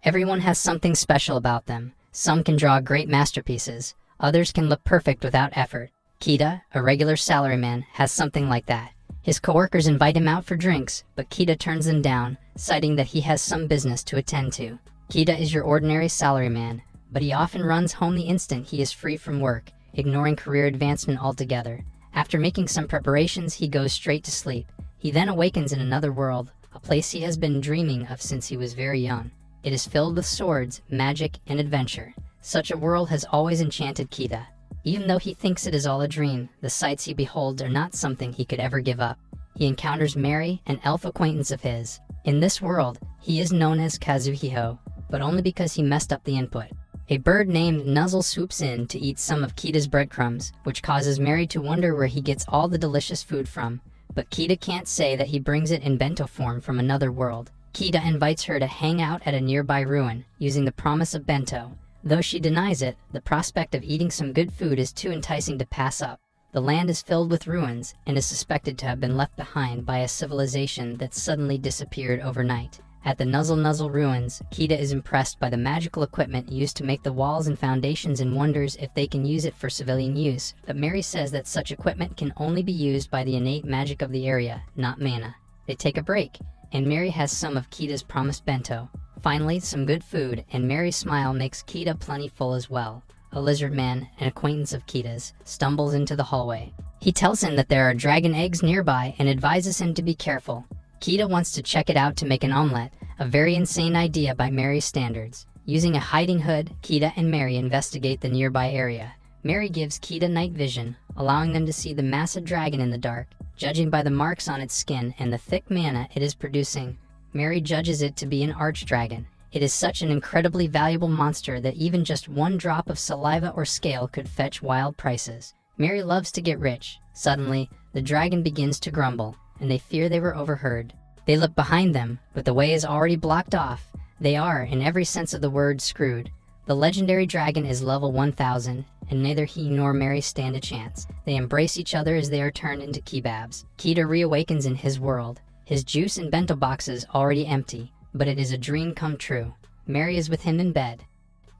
Everyone has something special about them. Some can draw great masterpieces, others can look perfect without effort. Kita, a regular salaryman, has something like that. His coworkers invite him out for drinks, but Kita turns them down, citing that he has some business to attend to. Kita is your ordinary salaryman, but he often runs home the instant he is free from work, ignoring career advancement altogether. After making some preparations, he goes straight to sleep. He then awakens in another world, a place he has been dreaming of since he was very young. It is filled with swords, magic, and adventure. Such a world has always enchanted Kita. Even though he thinks it is all a dream, the sights he beholds are not something he could ever give up. He encounters Mary, an elf acquaintance of his. In this world, he is known as Kazuhiho, but only because he messed up the input. A bird named Nuzzle swoops in to eat some of Kita's breadcrumbs, which causes Mary to wonder where he gets all the delicious food from. But Kita can't say that he brings it in bento form from another world. Kita invites her to hang out at a nearby ruin, using the promise of bento. Though she denies it, the prospect of eating some good food is too enticing to pass up. The land is filled with ruins and is suspected to have been left behind by a civilization that suddenly disappeared overnight. At the Nuzzle ruins, Kita is impressed by the magical equipment used to make the walls and foundations and wonders if they can use it for civilian use, but Mary says that such equipment can only be used by the innate magic of the area, not mana. They take a break, and Mary has some of Kita's promised bento. Finally, some good food, and Mary's smile makes Kita plentiful as well. A lizard man, an acquaintance of Kita's, stumbles into the hallway. He tells him that there are dragon eggs nearby and advises him to be careful. Kita wants to check it out to make an omelette, a very insane idea by Mary's standards. Using a hiding hood, Kita and Mary investigate the nearby area. Mary gives Kita night vision, allowing them to see the massive dragon in the dark. Judging by the marks on its skin and the thick mana it is producing, Mary judges it to be an archdragon. It is such an incredibly valuable monster that even just one drop of saliva or scale could fetch wild prices. Mary loves to get rich. Suddenly, the dragon begins to grumble, and they fear they were overheard. They look behind them, but the way is already blocked off. They are, in every sense of the word, screwed. The legendary dragon is level 1000, and neither he nor Mary stand a chance. They embrace each other as they are turned into kebabs. Kita reawakens in his world, his juice and bento boxes already empty, but it is a dream come true. Mary is with him in bed.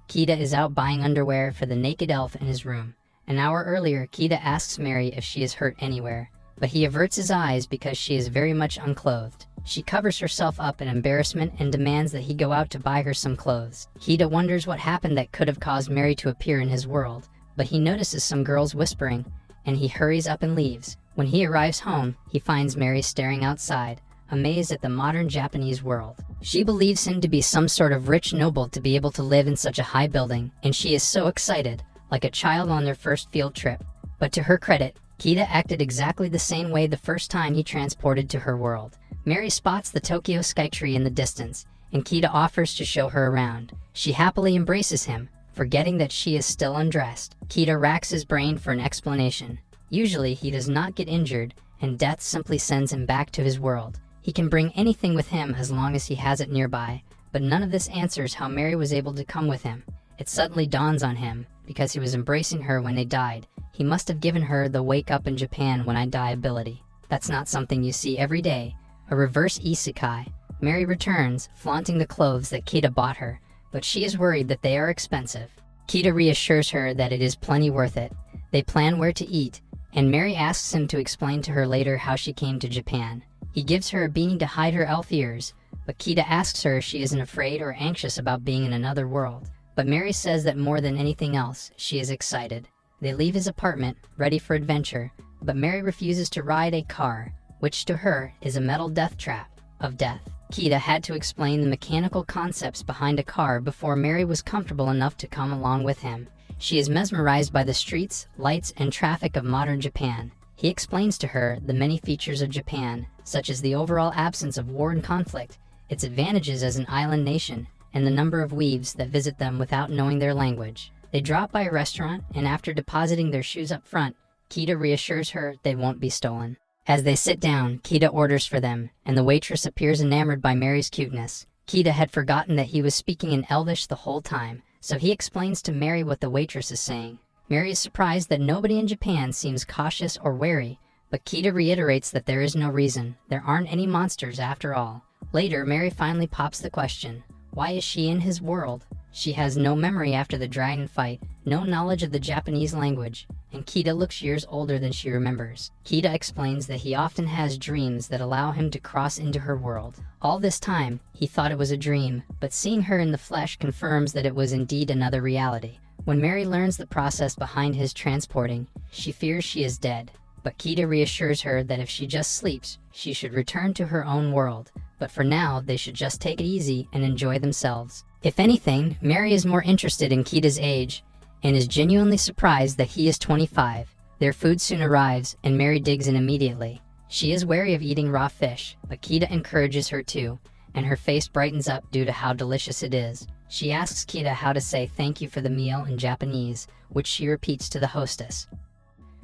Kita is out buying underwear for the naked elf in his room. An hour earlier, Kita asks Mary if she is hurt anywhere, but he averts his eyes because she is very much unclothed. She covers herself up in embarrassment and demands that he go out to buy her some clothes. Kita wonders what happened that could have caused Mary to appear in his world, but he notices some girls whispering, and he hurries up and leaves. When he arrives home, he finds Mary staring outside, amazed at the modern Japanese world. She believes him to be some sort of rich noble to be able to live in such a high building, and she is so excited, like a child on their first field trip. But to her credit, Kita acted exactly the same way the first time he transported to her world. Mary spots the Tokyo Skytree in the distance, and Kita offers to show her around. She happily embraces him, forgetting that she is still undressed. Kita racks his brain for an explanation. Usually he does not get injured, and death simply sends him back to his world. He can bring anything with him as long as he has it nearby, but none of this answers how Mary was able to come with him. It suddenly dawns on him, because he was embracing her when they died, he must have given her the wake up in Japan when I die ability. That's not something you see every day. A reverse isekai. Mary returns, flaunting the clothes that Kita bought her, but she is worried that they are expensive. Kita reassures her that it is plenty worth it. They plan where to eat, and Mary asks him to explain to her later how she came to Japan. He gives her a beanie to hide her elf ears, but Kita asks her if she isn't afraid or anxious about being in another world. But Mary says that more than anything else, she is excited. They leave his apartment, ready for adventure, but Mary refuses to ride a car, which to her is a metal death trap of death. Kita had to explain the mechanical concepts behind a car before Mary was comfortable enough to come along with him. She is mesmerized by the streets, lights, and traffic of modern Japan. He explains to her the many features of Japan, such as the overall absence of war and conflict, its advantages as an island nation, and the number of weaves that visit them without knowing their language. They drop by a restaurant, and after depositing their shoes up front, Kita reassures her they won't be stolen. As they sit down, Kita orders for them, and the waitress appears enamored by Mary's cuteness. Kita had forgotten that he was speaking in Elvish the whole time, so he explains to Mary what the waitress is saying. Mary is surprised that nobody in Japan seems cautious or wary, but Kita reiterates that there is no reason. There aren't any monsters after all. Later, Mary finally pops the question, Why is she in his world? She has no memory after the dragon fight, no knowledge of the Japanese language, and Kita looks years older than she remembers. Kita explains that he often has dreams that allow him to cross into her world. All this time, he thought it was a dream, but seeing her in the flesh confirms that it was indeed another reality. When Mary learns the process behind his transporting, she fears she is dead. But Kita reassures her that if she just sleeps, she should return to her own world. But for now, they should just take it easy and enjoy themselves. If anything, Mary is more interested in Kita's age and is genuinely surprised that he is 25. Their food soon arrives, and Mary digs in immediately. She is wary of eating raw fish, but Kita encourages her to, and her face brightens up due to how delicious it is. She asks Kita how to say thank you for the meal in Japanese, which she repeats to the hostess.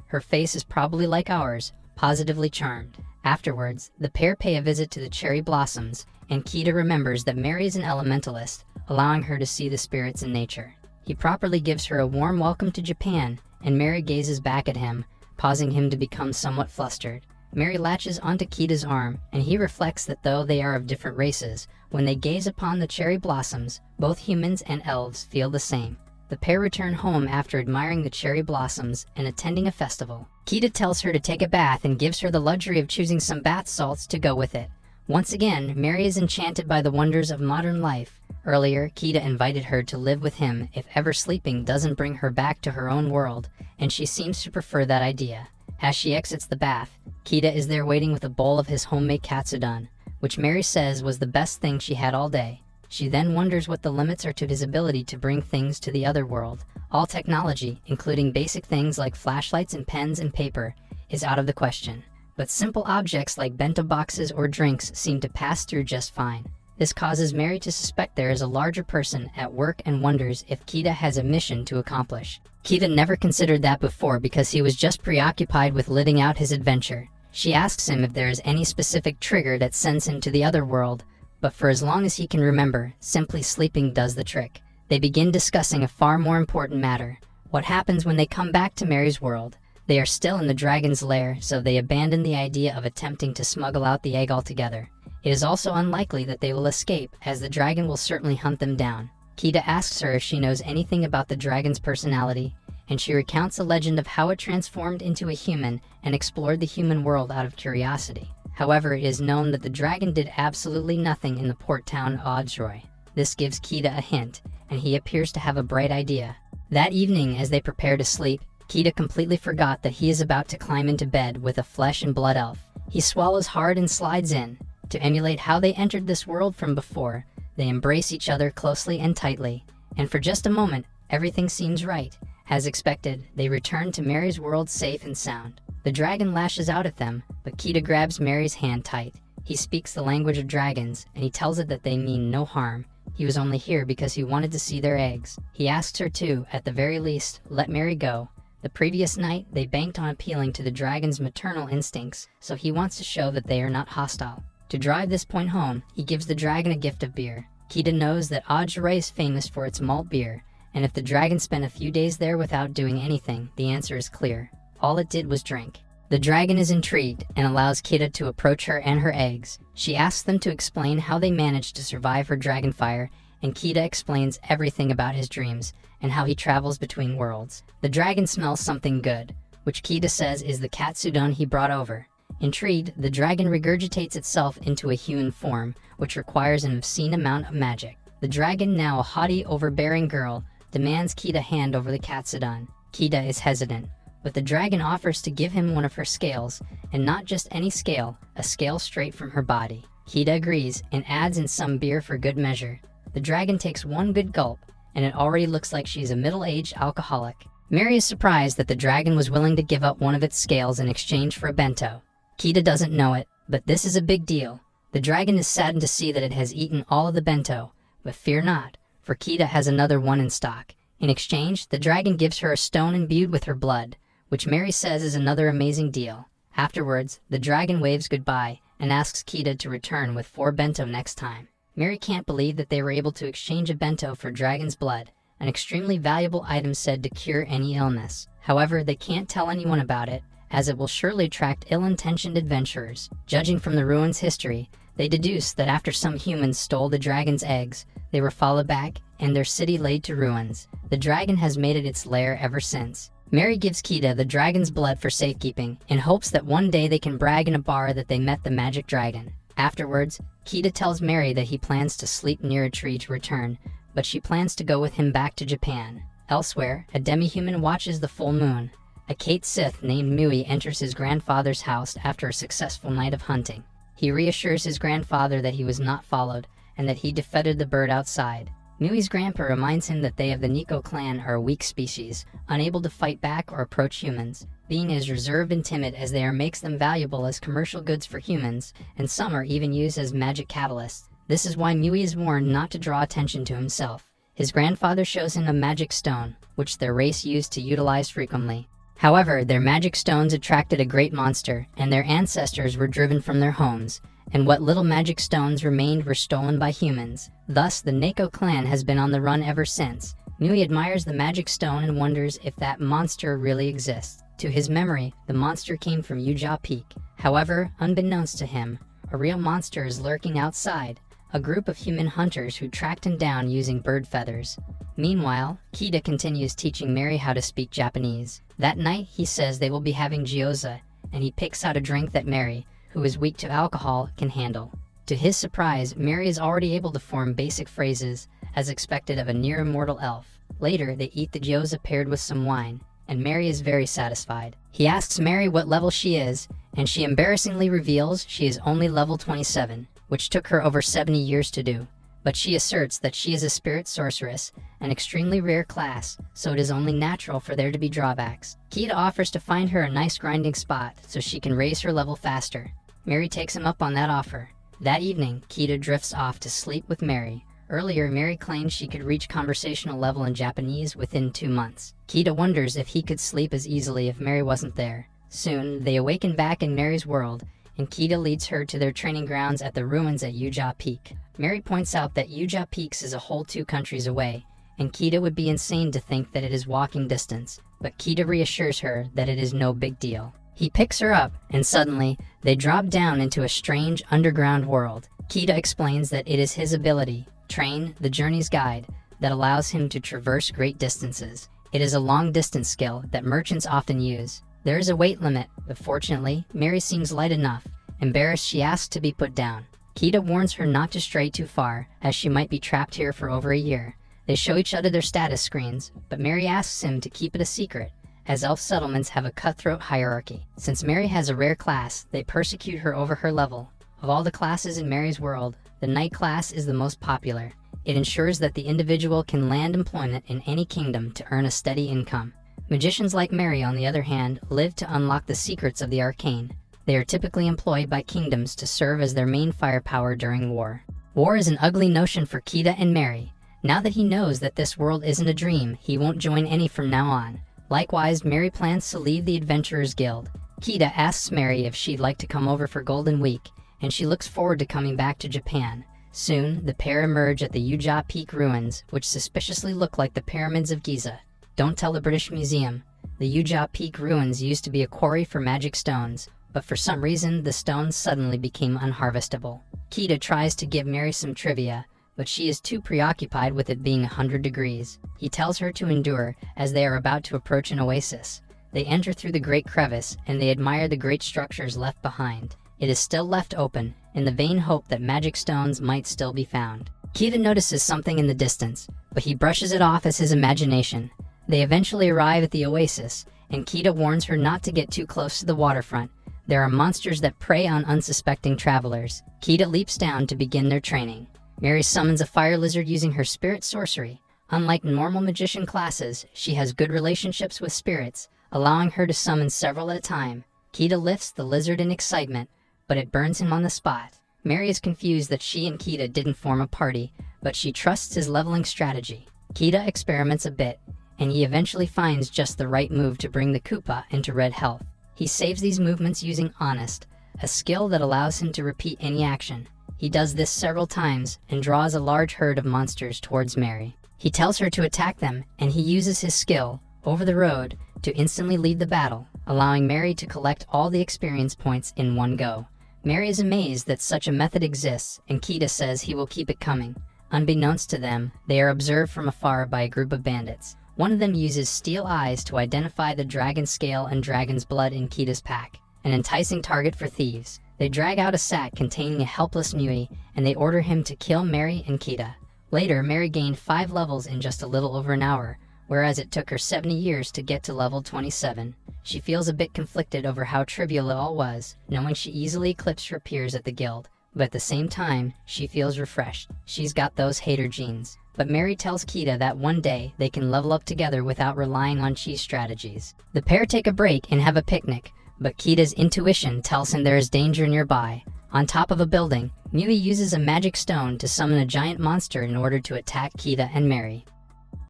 Her face is probably like ours, positively charmed. Afterwards, the pair pay a visit to the cherry blossoms, and Kita remembers that Mary is an elementalist, allowing her to see the spirits in nature. He properly gives her a warm welcome to Japan, and Mary gazes back at him, causing him to become somewhat flustered. Mary latches onto Kita's arm, and he reflects that though they are of different races, when they gaze upon the cherry blossoms, both humans and elves feel the same. The pair return home after admiring the cherry blossoms and attending a festival. Kita tells her to take a bath and gives her the luxury of choosing some bath salts to go with it. Once again, Mary is enchanted by the wonders of modern life. Earlier, Kita invited her to live with him if ever sleeping doesn't bring her back to her own world, and she seems to prefer that idea. As she exits the bath, Kita is there waiting with a bowl of his homemade katsudon, which Mary says was the best thing she had all day. She then wonders what the limits are to his ability to bring things to the other world. All technology, including basic things like flashlights and pens and paper, is out of the question. But simple objects like bento boxes or drinks seem to pass through just fine. This causes Mary to suspect there is a larger person at work and wonders if Kita has a mission to accomplish. Kita never considered that before because he was just preoccupied with living out his adventure. She asks him if there is any specific trigger that sends him to the other world, but for as long as he can remember, simply sleeping does the trick. They begin discussing a far more important matter. What happens when they come back to Mary's world? They are still in the dragon's lair, so they abandon the idea of attempting to smuggle out the egg altogether. It is also unlikely that they will escape, as the dragon will certainly hunt them down. Kita asks her if she knows anything about the dragon's personality, and she recounts a legend of how it transformed into a human and explored the human world out of curiosity. However, it is known that the dragon did absolutely nothing in the port town Odroy. This gives Kita a hint, and he appears to have a bright idea. That evening, as they prepare to sleep, Kita completely forgot that he is about to climb into bed with a flesh and blood elf. He swallows hard and slides in. To emulate how they entered this world from before, they embrace each other closely and tightly, and for just a moment, everything seems right. As expected, they return to Mary's world safe and sound. The dragon lashes out at them, but Kita grabs Mary's hand tight. He speaks the language of dragons, and he tells it that they mean no harm. He was only here because he wanted to see their eggs. He asks her to, at the very least, let Mary go. The previous night, they banked on appealing to the dragon's maternal instincts, so he wants to show that they are not hostile. To drive this point home, he gives the dragon a gift of beer. Kita knows that Odroy is famous for its malt beer, and if the dragon spent a few days there without doing anything, the answer is clear. All it did was drink. The dragon is intrigued and allows Kita to approach her and her eggs. She asks them to explain how they managed to survive her dragon fire, and Kita explains everything about his dreams and how he travels between worlds. The dragon smells something good, which Kita says is the katsudon he brought over. Intrigued, the dragon regurgitates itself into a human form, which requires an obscene amount of magic. The dragon, now a haughty, overbearing girl, demands Kita hand over the katsudon. Kita is hesitant, but the dragon offers to give him one of her scales, and not just any scale, a scale straight from her body. Kita agrees and adds in some beer for good measure. The dragon takes one good gulp, and it already looks like she's a middle-aged alcoholic. Mary is surprised that the dragon was willing to give up one of its scales in exchange for a bento. Kita doesn't know it, but this is a big deal. The dragon is saddened to see that it has eaten all of the bento, but fear not, for Kita has another one in stock. In exchange, the dragon gives her a stone imbued with her blood, which Mary says is another amazing deal. Afterwards, the dragon waves goodbye and asks Kita to return with 4 bento next time. Mary can't believe that they were able to exchange a bento for dragon's blood, an extremely valuable item said to cure any illness. However, they can't tell anyone about it, as it will surely attract ill-intentioned adventurers. Judging from the ruins' history, they deduce that after some humans stole the dragon's eggs, They were followed back, and their city laid to ruins. The dragon has made it its lair ever since. Mary gives Kita the dragon's blood for safekeeping, in hopes that one day they can brag in a bar that they met the magic dragon. Afterwards, Kita tells Mary that he plans to sleep near a tree to return, but she plans to go with him back to Japan. Elsewhere, a demi-human watches the full moon. A Kate Sith named Mui enters his grandfather's house after a successful night of hunting. He reassures his grandfather that he was not followed, and that he defeated the bird outside. Mui's grandpa reminds him that they of the Nico clan are a weak species, unable to fight back or approach humans. Being as reserved and timid as they are makes them valuable as commercial goods for humans, and some are even used as magic catalysts. This is why Mui is warned not to draw attention to himself. His grandfather shows him a magic stone, which their race used to utilize frequently. However, their magic stones attracted a great monster, and their ancestors were driven from their homes, and what little magic stones remained were stolen by humans. Thus, the Neko clan has been on the run ever since. Mui admires the magic stone and wonders if that monster really exists. To his memory, the monster came from Yuja Peak. However, unbeknownst to him, a real monster is lurking outside, a group of human hunters who tracked him down using bird feathers. Meanwhile, Kita continues teaching Mary how to speak Japanese. That night, he says they will be having gyoza, and he picks out a drink that Mary, who is weak to alcohol, can handle. To his surprise, Mary is already able to form basic phrases, as expected of a near-immortal elf. Later, they eat the gyoza paired with some wine, and Mary is very satisfied. He asks Mary what level she is, and she embarrassingly reveals she is only level 27, which took her over 70 years to do. But she asserts that she is a spirit sorceress, an extremely rare class, so it is only natural for there to be drawbacks. Kita offers to find her a nice grinding spot so she can raise her level faster. Mary takes him up on that offer. That evening, Kita drifts off to sleep with Mary. Earlier, Mary claimed she could reach conversational level in Japanese within 2 months. Kita wonders if he could sleep as easily if Mary wasn't there. Soon, they awaken back in Mary's world, and Kita leads her to their training grounds at the ruins at Yuja Peak. Mary points out that Yuja Peaks is a whole 2 countries away, and Kita would be insane to think that it is walking distance, but Kita reassures her that it is no big deal. He picks her up, and suddenly, they drop down into a strange underground world. Kita explains that it is his ability, Train, the journey's guide, that allows him to traverse great distances. It is a long-distance skill that merchants often use. There is a weight limit, but fortunately, Mary seems light enough. Embarrassed, she asks to be put down. Kita warns her not to stray too far, as she might be trapped here for over a year. They show each other their status screens, but Mary asks him to keep it a secret, as elf settlements have a cutthroat hierarchy. Since Mary has a rare class, they persecute her over her level. Of all the classes in Mary's world, the Knight class is the most popular. It ensures that the individual can land employment in any kingdom to earn a steady income. Magicians like Mary, on the other hand, live to unlock the secrets of the arcane. They are typically employed by kingdoms to serve as their main firepower during war. War is an ugly notion for Kita and Mary. Now that he knows that this world isn't a dream, he won't join any from now on. Likewise, Mary plans to leave the Adventurers Guild. Kita asks Mary if she'd like to come over for Golden Week, and she looks forward to coming back to Japan. Soon, the pair emerge at the Yuja Peak ruins, which suspiciously look like the pyramids of Giza. Don't tell the British Museum. The Yuja Peak ruins used to be a quarry for magic stones, but for some reason, the stones suddenly became unharvestable. Kita tries to give Mary some trivia, but she is too preoccupied with it being 100 degrees. He tells her to endure, as they are about to approach an oasis. They enter through the great crevice, and they admire the great structures left behind. It is still left open, in the vain hope that magic stones might still be found. Kita notices something in the distance, but he brushes it off as his imagination. They eventually arrive at the oasis, and Kita warns her not to get too close to the waterfront. There are monsters that prey on unsuspecting travelers. Kita leaps down to begin their training. Mary summons a fire lizard using her spirit sorcery. Unlike normal magician classes, she has good relationships with spirits, allowing her to summon several at a time. Kita lifts the lizard in excitement, but it burns him on the spot. Mary is confused that she and Kita didn't form a party, but she trusts his leveling strategy. Kita experiments a bit, and he eventually finds just the right move to bring the Koopa into red health. He saves these movements using Honest, a skill that allows him to repeat any action. He does this several times and draws a large herd of monsters towards Mary. He tells her to attack them, and he uses his skill, Over the Road, to instantly lead the battle, allowing Mary to collect all the experience points in one go. Mary is amazed that such a method exists, and Kita says he will keep it coming. Unbeknownst to them, they are observed from afar by a group of bandits. One of them uses steel eyes to identify the dragon scale and dragon's blood in Kita's pack, an enticing target for thieves. They drag out a sack containing a helpless Mui, and they order him to kill Mary and Kita. Later, Mary gained 5 levels in just a little over an hour, whereas it took her 70 years to get to level 27. She feels a bit conflicted over how trivial it all was, knowing she easily eclipsed her peers at the guild. But at the same time, she feels refreshed. She's got those hater genes. But Mary tells Kita that one day they can level up together without relying on cheese strategies. The pair take a break and have a picnic, but Kita's intuition tells him there is danger nearby. On top of a building, Mui uses a magic stone to summon a giant monster in order to attack Kita and Mary.